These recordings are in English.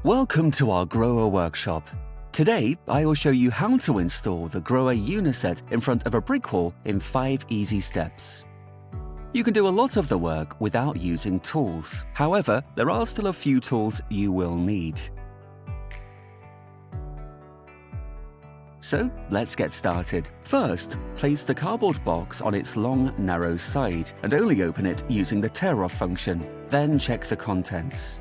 Welcome to our GROHE workshop. Today, I will show you how to install the GROHE Uniset in front of a brick wall in 5 easy steps. You can do a lot of the work without using tools. However, there are still a few tools you will need. So, let's get started. First, place the cardboard box on its long, narrow side and only open it using the tear-off function. Then check the contents.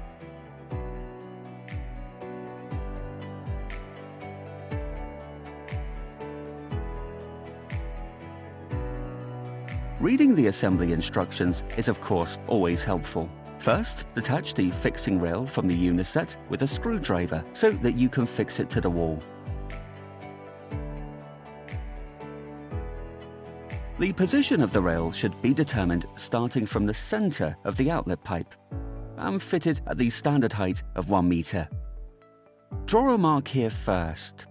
Reading the assembly instructions is of course always helpful. First, detach the fixing rail from the Uniset with a screwdriver so that you can fix it to the wall. The position of the rail should be determined starting from the center of the outlet pipe and fitted at the standard height of 1 meter. Draw a mark here first.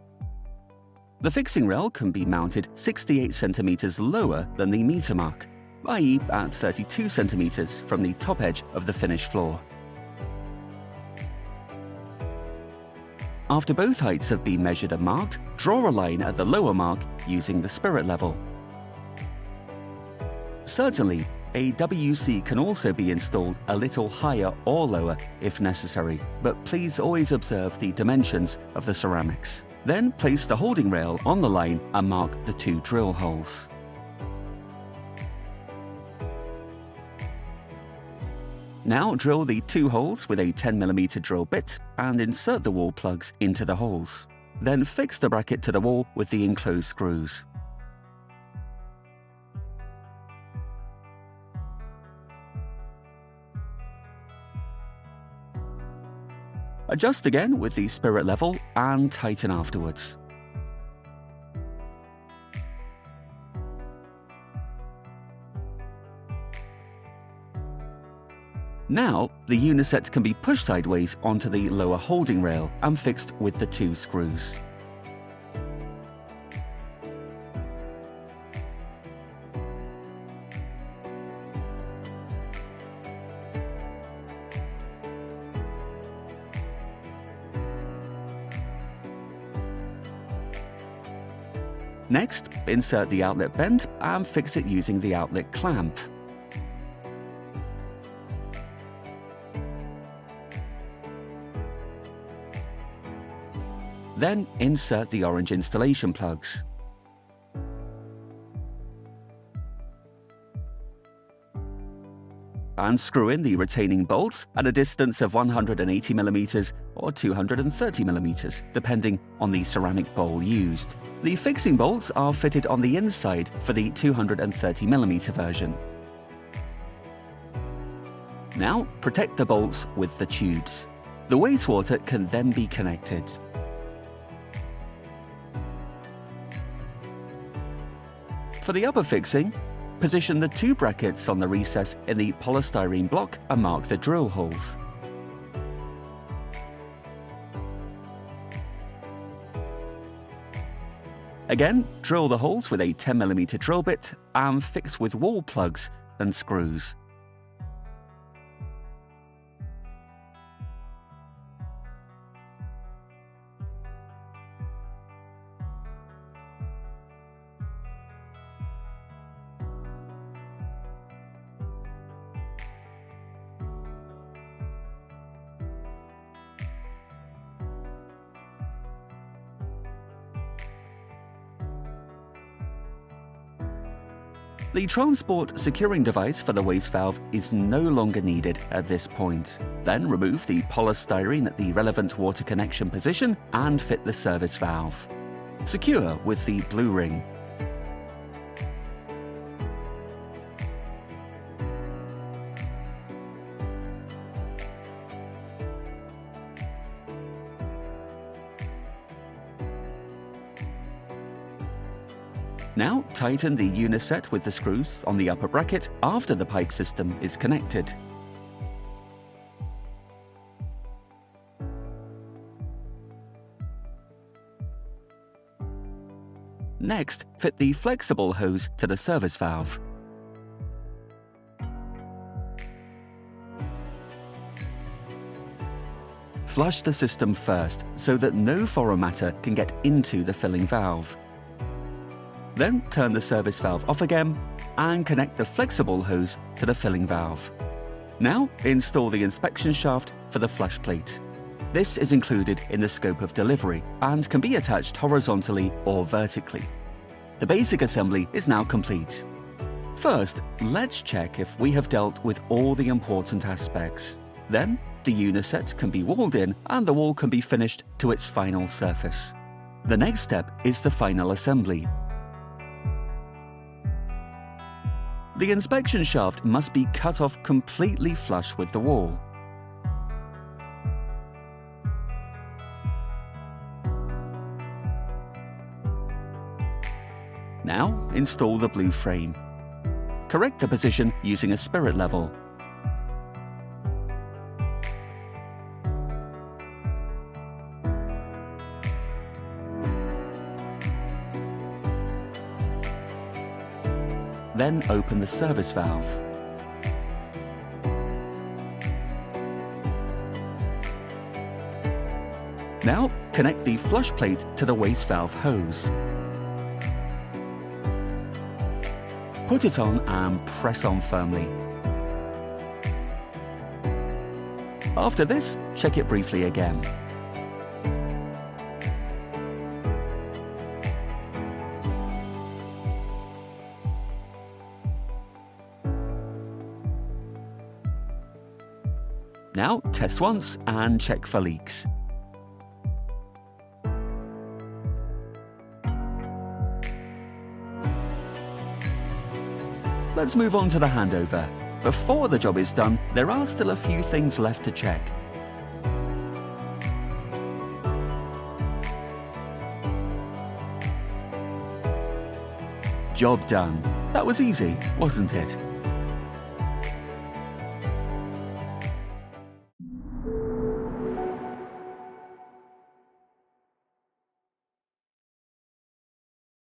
The fixing rail can be mounted 68 centimeters lower than the meter mark, i.e. at 32 centimeters from the top edge of the finished floor. After both heights have been measured and marked, draw a line at the lower mark using the spirit level. Certainly, a WC can also be installed a little higher or lower if necessary, but please always observe the dimensions of the ceramics. Then place the holding rail on the line and mark the 2 drill holes. Now drill the 2 holes with a 10mm drill bit and insert the wall plugs into the holes. Then fix the bracket to the wall with the enclosed screws. Adjust again with the spirit level and tighten afterwards. Now, the Uniset can be pushed sideways onto the lower holding rail and fixed with the 2 screws. Next, insert the outlet bend and fix it using the outlet clamp. Then insert the orange installation plugs. And screw in the retaining bolts at a distance of 180mm or 230mm, depending on the ceramic bowl used. The fixing bolts are fitted on the inside for the 230mm version. Now, protect the bolts with the tubes. The wastewater can then be connected. For the upper fixing, position the 2 brackets on the recess in the polystyrene block and mark the drill holes. Again, drill the holes with a 10mm drill bit and fix with wall plugs and screws. The transport securing device for the waste valve is no longer needed at this point. Then remove the polystyrene at the relevant water connection position and fit the service valve. Secure with the blue ring. Now, tighten the Uniset with the screws on the upper bracket after the pipe system is connected. Next, fit the flexible hose to the service valve. Flush the system first so that no foreign matter can get into the filling valve. Then turn the service valve off again and connect the flexible hose to the filling valve. Now install the inspection shaft for the flush plate. This is included in the scope of delivery and can be attached horizontally or vertically. The basic assembly is now complete. First, let's check if we have dealt with all the important aspects. Then, the Uniset can be walled in and the wall can be finished to its final surface. The next step is the final assembly. The inspection shaft must be cut off completely flush with the wall. Now, install the blue frame. Correct the position using a spirit level. Then open the service valve. Now, connect the flush plate to the waste valve hose. Put it on and press on firmly. After this, check it briefly again. Now, test once and check for leaks. Let's move on to the handover. Before the job is done, there are still a few things left to check. Job done. That was easy, wasn't it?